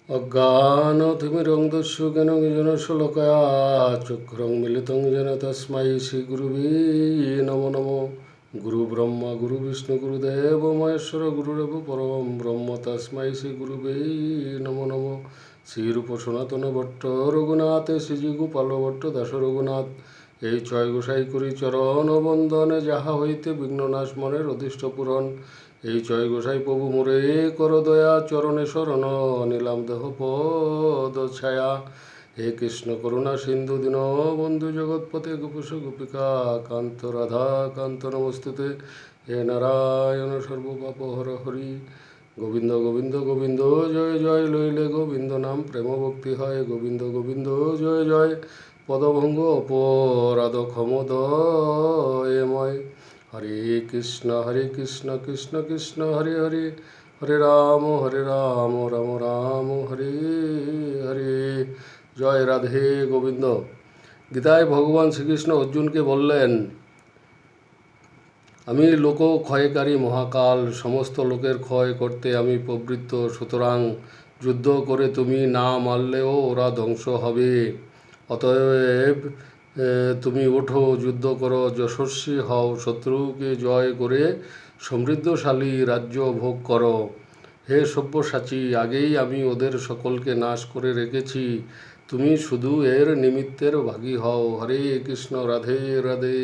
অজ্ঞানতিমিরন্ধস্য জ্ঞানঞ্জনশলাকয়া চক্ষুরং মিলিतं येन তস্मै শ্রীগুরুবে নমো নমঃ। গুরুব্রহ্মা গুরুবিষ্ণু গুরুদেব মহেশ্বর গুরুরেব পরম ব্রহ্ম তস্मै শ্রীগুরুবে নমো নমঃ। শ্রীরূপ সনাতন ভট্ট রঘুনাথ শ্রীজি গোপাল ভট্ট দাস রঘুনাথ এই ছয় গোসাই করি চরণ বন্দনে যাহা হইতে বিঘ্ননাশ মনের অধিষ্ঠ পূরণ। এই ছয় গোসাই প্রভু মোরে কর দয়া চরণে শরণ নিলাম দেহ পদ ছায়া। হে কৃষ্ণ করুণা সিন্ধু দীন বন্ধু জগৎপতে গোপীশ গোপিকা কান্ত রাধা কান্ত নমস্তুতে। হে নারায়ণ সর্বপাপ হর হরি গোবিন্দ গোবিন্দ গোবিন্দ জয় জয় লইলে গোবিন্দ নাম প্রেম ভক্তি হয় গোবিন্দ গোবিন্দ জয় জয় পদভঙ্গ অপরাধ ক্ষমদয়ময়। হরে কৃষ্ণ কৃষ্ণ কৃষ্ণ হরে হরে হরে রাম রাম রাম হরে হরে। জয় রাধে গোবিন্দ। গীতায় ভগবান শ্রীকৃষ্ণ অর্জুনকে বললেন, আমি লোক ক্ষয়কারী মহাকাল, সমস্ত লোকের ক্ষয় করতে আমি প্রবৃত্ত, সুতরাং যুদ্ধ করে তুমি না মারলেও ওরা ধ্বংস হবে। অতএব তুমি ওঠো, যুদ্ধ করো, যশস্বী হও, শত্রুকে জয় করে সমৃদ্ধশালী রাজ্য ভোগ করো। হে সব্যসাচী, আগেই আমি ওদের সকলকে নাশ করে রেখেছি, তুমি শুধু এর নিমিত্তের ভাগী হও। হরে কৃষ্ণ রাধে রাধে।